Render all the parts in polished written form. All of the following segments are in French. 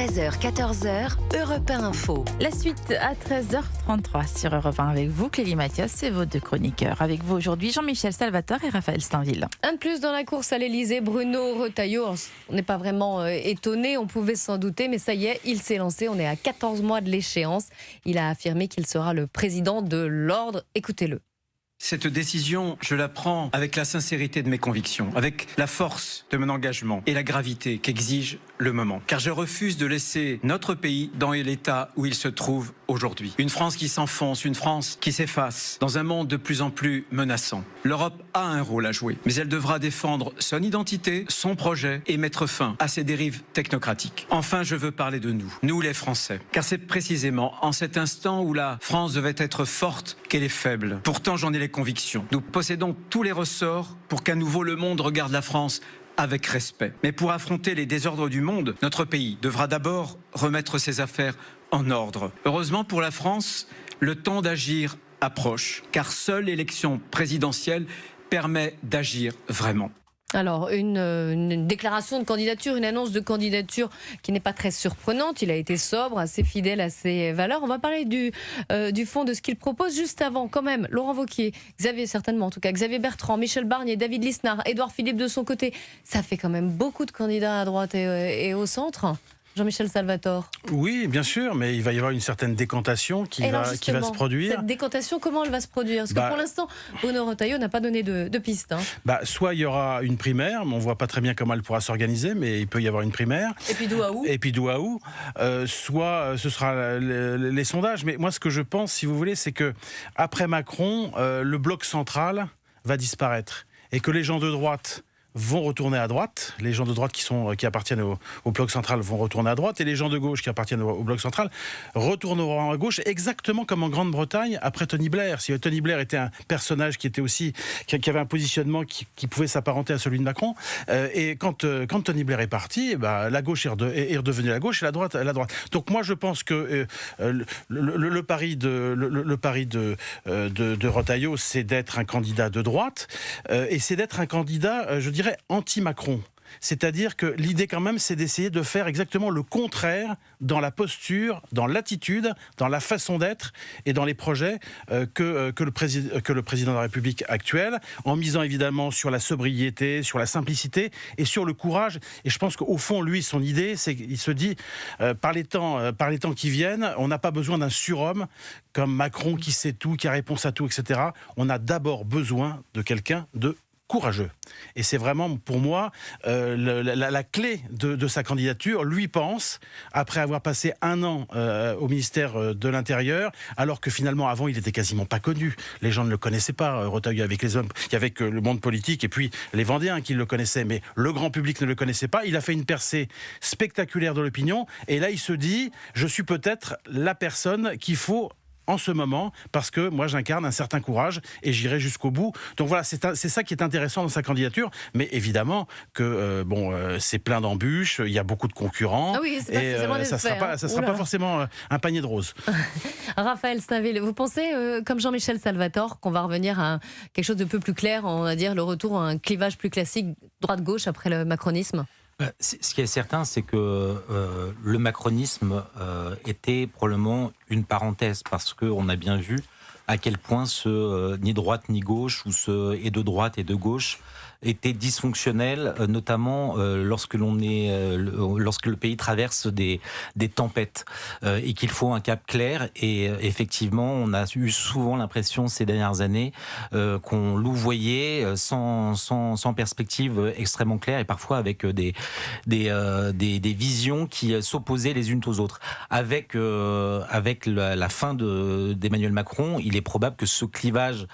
13h, 14h, Europe 1 Info. La suite à 13h33 sur Europe 1 avec vous, Clélie Mathias et vos deux chroniqueurs. Avec vous aujourd'hui, Jean-Michel Salvatore et Raphaël Steinville. Un de plus dans la course à l'Elysée, Bruno Retailleau. On n'est pas vraiment étonné, on pouvait s'en douter, mais ça y est, il s'est lancé. On est à 14 mois de l'échéance. Il a affirmé qu'il sera le président de l'ordre. Écoutez-le. Cette décision, je la prends avec la sincérité de mes convictions, avec la force de mon engagement et la gravité qu'exige le moment. Car je refuse de laisser notre pays dans l'état où il se trouve aujourd'hui. Une France qui s'enfonce, une France qui s'efface dans un monde de plus en plus menaçant. L'Europe a un rôle à jouer, mais elle devra défendre son identité, son projet et mettre fin à ces dérives technocratiques. Enfin, je veux parler de nous les Français. Car c'est précisément en cet instant où la France devait être forte qu'elle est faible. Pourtant, j'en ai les convictions. Nous possédons tous les ressorts pour qu'à nouveau le monde regarde la France avec respect. Mais pour affronter les désordres du monde, notre pays devra d'abord remettre ses affaires en ordre. Heureusement pour la France, le temps d'agir approche, car seule l'élection présidentielle permet d'agir vraiment. Alors, une déclaration de candidature, une annonce de candidature qui n'est pas très surprenante. Il a été sobre, assez fidèle à ses valeurs. On va parler du fond de ce qu'il propose. Juste avant, quand même, Laurent Wauquiez, Xavier Bertrand, Michel Barnier, David Lisnard, Édouard Philippe de son côté. Ça fait quand même beaucoup de candidats à droite et au centre. Jean-Michel Salvatore. Oui, bien sûr, mais il va y avoir une certaine décantation qui va se produire. Cette décantation, comment elle va se produire? Parce que pour l'instant, Bruno Retailleau n'a pas donné de piste. Soit il y aura une primaire, mais on ne voit pas très bien comment elle pourra s'organiser, mais il peut y avoir une primaire. Et puis d'où à où Soit ce sera les sondages. Mais moi, ce que je pense, si vous voulez, c'est que après Macron, le bloc central va disparaître. Et que les gens de droite vont retourner à droite, les gens de droite qui appartiennent au bloc central vont retourner à droite, et les gens de gauche qui appartiennent au bloc central retourneront à gauche, exactement comme en Grande-Bretagne après Tony Blair. Si Tony Blair était un personnage qui avait un positionnement qui pouvait s'apparenter à celui de Macron, et quand Tony Blair est parti, la gauche est redevenue la gauche et la droite la droite. Donc moi je pense que le pari de Retailleau, c'est d'être un candidat de droite, et c'est d'être un candidat, je dirais, anti-Macron. C'est-à-dire que l'idée quand même, c'est d'essayer de faire exactement le contraire dans la posture, dans l'attitude, dans la façon d'être et dans les projets que le président de la République actuel, en misant évidemment sur la sobriété, sur la simplicité et sur le courage. Et je pense qu'au fond, lui, son idée, c'est qu'il se dit, par les temps qui viennent, on n'a pas besoin d'un surhomme comme Macron qui sait tout, qui a réponse à tout, etc. On a d'abord besoin de quelqu'un de courageux. Et c'est vraiment, pour moi, la clé de sa candidature. Lui pense, après avoir passé un an au ministère de l'Intérieur, alors que finalement, avant, il était quasiment pas connu. Les gens ne le connaissaient pas, Retailleau, avec les hommes, avec le monde politique, et puis les Vendéens qui le connaissaient, mais le grand public ne le connaissait pas. Il a fait une percée spectaculaire de l'opinion, et là, il se dit, je suis peut-être la personne qu'il faut en ce moment, parce que moi j'incarne un certain courage et j'irai jusqu'au bout. Donc voilà, c'est ça qui est intéressant dans sa candidature, mais évidemment que c'est plein d'embûches, il y a beaucoup de concurrents, et ça sera pas forcément un panier de roses. Raphaël Steinville, vous pensez, comme Jean-Michel Salvatore, qu'on va revenir à quelque chose de peu plus clair, on va dire le retour à un clivage plus classique droite-gauche après le macronisme? Ce qui est certain, c'est que le macronisme était probablement une parenthèse, parce qu'on a bien vu à quel point ni droite ni gauche, ou et de droite et de gauche, était dysfonctionnel, notamment lorsque le pays traverse des tempêtes, et qu'il faut un cap clair. Et effectivement, on a eu souvent l'impression ces dernières années qu'on louvoyait sans perspective extrêmement claire, et parfois avec des visions qui s'opposaient les unes aux autres. Avec la fin d'Emmanuel Macron, il est probable que ce clivage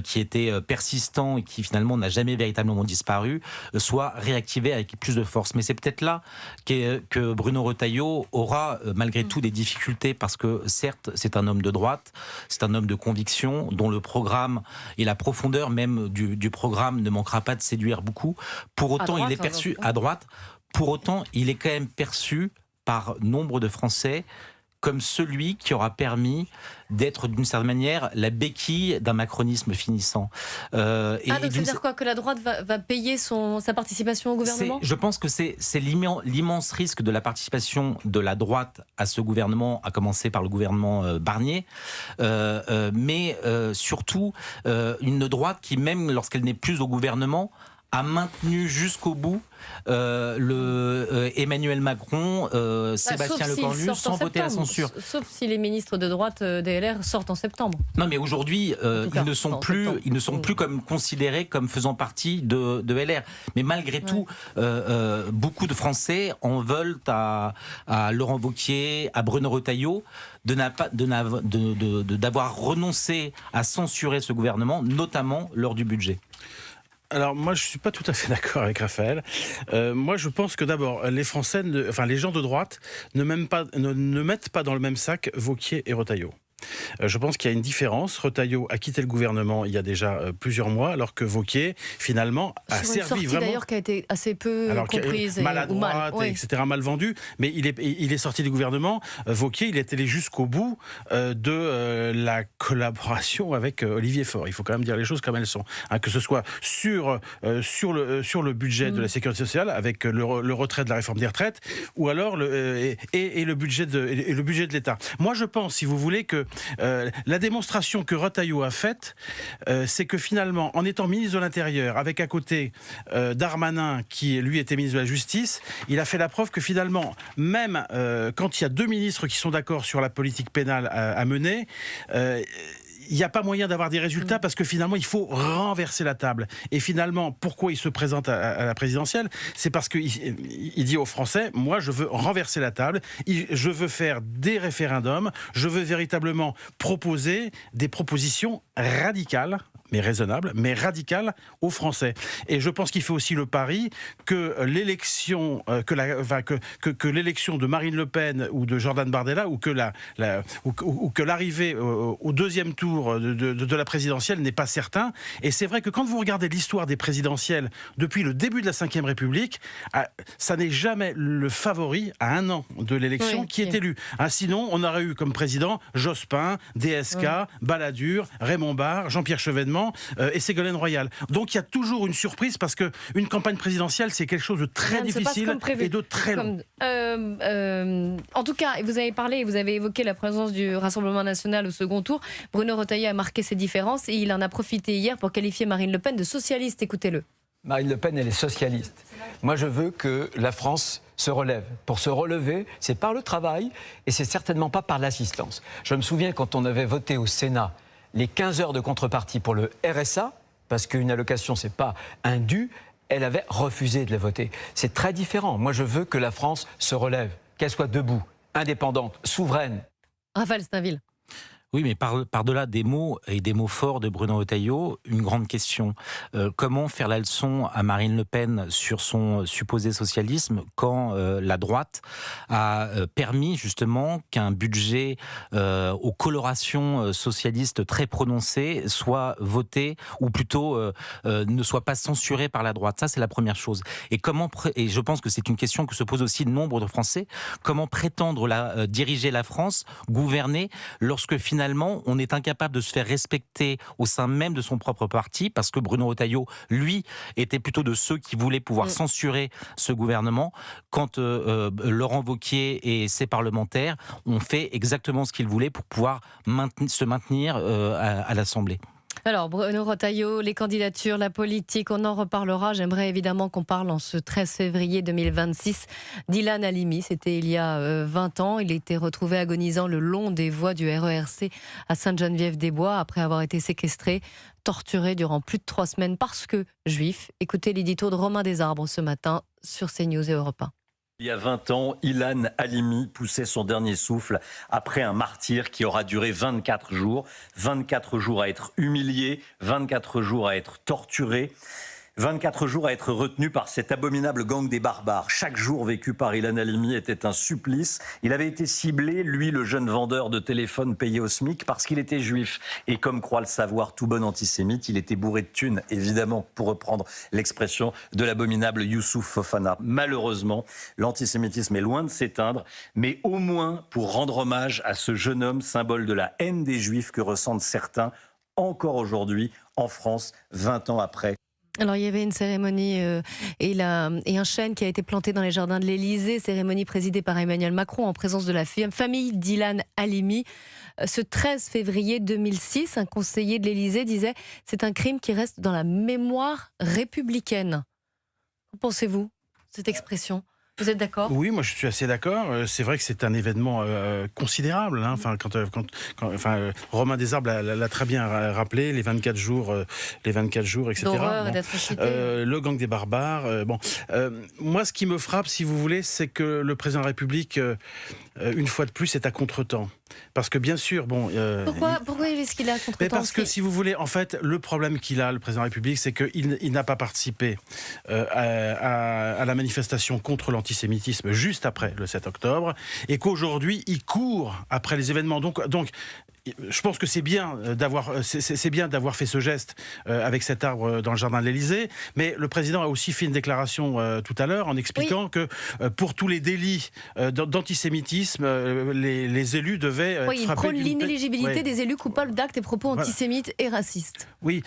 qui était persistant et qui finalement n'a jamais véritablement disparu, soit réactivé avec plus de force. Mais c'est peut-être là que Bruno Retailleau aura malgré tout des difficultés, parce que certes, c'est un homme de droite, c'est un homme de conviction, dont le programme et la profondeur même du programme ne manquera pas de séduire beaucoup. Pour autant, il est perçu à droite. Pour autant, il est quand même perçu par nombre de Français comme celui qui aura permis d'être d'une certaine manière la béquille d'un macronisme finissant. Donc ça veut dire quoi, que la droite va payer sa participation au gouvernement ? Je pense que c'est l'immense risque de la participation de la droite à ce gouvernement, à commencer par le gouvernement Barnier, mais surtout une droite qui, même lorsqu'elle n'est plus au gouvernement, a maintenu jusqu'au bout Emmanuel Macron, Sébastien Lecornu, sans voter la censure. Sauf si les ministres de droite DLR sortent en septembre. Non, mais aujourd'hui, ils ne sont plus comme considérés comme faisant partie de LR. Mais malgré tout, beaucoup de Français en veulent à Laurent Wauquiez, à Bruno Retailleau, d'avoir renoncé à censurer ce gouvernement, notamment lors du budget. Alors moi je suis pas tout à fait d'accord avec Raphaël. Moi je pense que d'abord les Français, les gens de droite ne mettent pas dans le même sac Wauquiez et Retailleau. Je pense qu'il y a une différence. Retailleau a quitté le gouvernement il y a déjà plusieurs mois, alors que Wauquiez, finalement, a servi sortie, vraiment... d'ailleurs, qui a été assez peu comprise. Maladroite, etc., mal vendue. Mais il est sorti du gouvernement. Wauquiez, il est allé jusqu'au bout de la collaboration avec Olivier Faure. Il faut quand même dire les choses comme elles sont. Que ce soit sur le budget de la sécurité sociale, avec le retrait de la réforme des retraites, ou alors le budget de l'État. Moi, je pense, si vous voulez, que la démonstration que Retailleau a faite, c'est que finalement, en étant ministre de l'Intérieur, avec à côté Darmanin, qui lui était ministre de la Justice, il a fait la preuve que finalement, même quand il y a deux ministres qui sont d'accord sur la politique pénale à mener, il n'y a pas moyen d'avoir des résultats parce que finalement, il faut renverser la table. Et finalement, pourquoi il se présente à la présidentielle ? C'est parce qu'il dit aux Français, moi, je veux renverser la table, je veux faire des référendums, je veux véritablement proposer des propositions radicales, mais raisonnables, mais radicales aux Français. Et je pense qu'il fait aussi le pari que l'élection, que l'élection de Marine Le Pen ou de Jordan Bardella, ou que l'arrivée au deuxième tour de la présidentielle n'est pas certain. Et c'est vrai que quand vous regardez l'histoire des présidentielles depuis le début de la Ve République, ça n'est jamais le favori à un an de l'élection qui est élu. Sinon, on aurait eu comme président Jospin, DSK, Balladur, Raymond Barre, Jean-Pierre Chevènement et Ségolène Royal. Donc il y a toujours une surprise parce qu'une campagne présidentielle, c'est quelque chose de très difficile et de très long. En tout cas, vous avez évoqué la présence du Rassemblement national au second tour. Bruno Retailleau a marqué ses différences et il en a profité hier pour qualifier Marine Le Pen de socialiste. Écoutez-le. Marine Le Pen, elle est socialiste. Moi, je veux que la France se relève. Pour se relever, c'est par le travail et c'est certainement pas par l'assistance. Je me souviens quand on avait voté au Sénat les 15 heures de contrepartie pour le RSA, parce qu'une allocation, c'est pas un dû, elle avait refusé de la voter. C'est très différent. Moi, je veux que la France se relève, qu'elle soit debout, indépendante, souveraine. Raphaël Stainville. Oui, mais par-delà des mots, et des mots forts de Bruno Retailleau, une grande question. Comment faire la leçon à Marine Le Pen sur son supposé socialisme quand la droite a permis justement qu'un budget aux colorations socialistes très prononcées soit voté, ou plutôt ne soit pas censuré par la droite. Ça, c'est la première chose. Et je pense que c'est une question que se pose aussi nombre de Français. Comment prétendre diriger la France, gouverner, lorsque finalement on est incapable de se faire respecter au sein même de son propre parti, parce que Bruno Retailleau, lui, était plutôt de ceux qui voulaient pouvoir censurer ce gouvernement, quand Laurent Wauquiez et ses parlementaires ont fait exactement ce qu'ils voulaient pour pouvoir se maintenir à l'Assemblée. Alors, Bruno Retailleau, les candidatures, la politique, on en reparlera. J'aimerais évidemment qu'on parle en ce 13 février 2026 d'Ilan Halimi. C'était il y a 20 ans. Il était retrouvé agonisant le long des voies du RERC à Sainte-Geneviève-des-Bois après avoir été séquestré, torturé durant plus de 3 semaines parce que juif. Écoutez l'édito de Romain Desarbres ce matin sur CNews et Europe 1. Il y a 20 ans, Ilan Halimi poussait son dernier souffle après un martyre qui aura duré 24 jours. 24 jours à être humilié, 24 jours à être torturé, 24 jours à être retenu par cet abominable gang des barbares. Chaque jour vécu par Ilan Halimi était un supplice. Il avait été ciblé, lui, le jeune vendeur de téléphone payé au SMIC, parce qu'il était juif. Et comme croit le savoir tout bon antisémite, il était bourré de thunes, évidemment, pour reprendre l'expression de l'abominable Youssouf Fofana. Malheureusement, l'antisémitisme est loin de s'éteindre, mais au moins pour rendre hommage à ce jeune homme, symbole de la haine des juifs que ressentent certains, encore aujourd'hui, en France, 20 ans après. Alors il y avait une cérémonie et un chêne qui a été planté dans les jardins de l'Élysée, cérémonie présidée par Emmanuel Macron en présence de la famille d'Ilan Halimi. Ce 13 février 2006, un conseiller de l'Élysée disait « C'est un crime qui reste dans la mémoire républicaine ». Qu'en pensez-vous, cette expression ? Vous êtes d'accord ? Oui, moi je suis assez d'accord. C'est vrai que c'est un événement considérable. Hein. Enfin, Romain Desarbes l'a très bien rappelé, les 24 jours, etc. D'horreur et d'atrocité. Le gang des barbares. Moi, ce qui me frappe, si vous voulez, c'est que le président de la République, une fois de plus, est à contretemps. Parce que bien sûr, Pourquoi est-ce qu'il est à contretemps ? Parce que si vous voulez, en fait, le problème qu'il a, le président de la République, c'est qu'il n'a pas participé à la manifestation contre l'antisémitisme juste après le 7 octobre, et qu'aujourd'hui, il court après les événements. Donc je pense que c'est bien d'avoir fait ce geste avec cet arbre dans le jardin de l'Élysée, mais le président a aussi fait une déclaration tout à l'heure en expliquant que pour tous les délits d'antisémitisme, les élus devaient être il frappés prône l'inéligibilité des élus coupables d'actes et propos antisémites et racistes. Oui,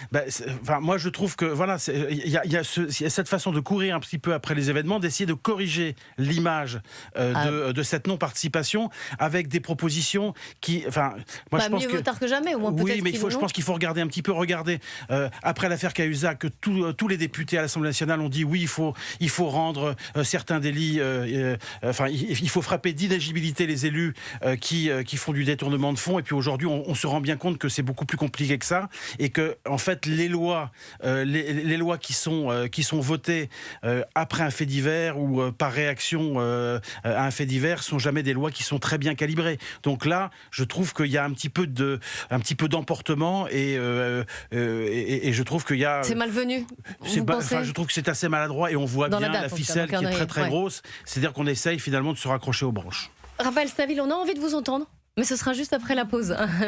moi je trouve que voilà, il y a cette façon de courir un petit peu après les événements, d'essayer de corriger l'image de cette non-participation avec des propositions qui, moi je pense mieux vaut tard que jamais, au moins peut-être. Oui, mais je pense qu'il faut regarder un petit peu. Regardez, après l'affaire Cahuzac, que tous les députés à l'Assemblée nationale ont dit oui, il faut rendre certains délits, il faut frapper d'inéligibilité les élus qui font du détournement de fonds. Et puis aujourd'hui, on se rend bien compte que c'est beaucoup plus compliqué que ça, et que en fait les lois qui sont votées après un fait divers ou par réaction à un fait divers sont jamais des lois qui sont très bien calibrées. Donc là, je trouve qu'il y a un petit peu d'emportement et je trouve qu'il y a... C'est malvenu, je trouve que c'est assez maladroit, et on voit bien la ficelle qui est très très grosse. C'est-à-dire qu'on essaye finalement de se raccrocher aux branches. Raphaël Stainville, on a envie de vous entendre, mais ce sera juste après la pause.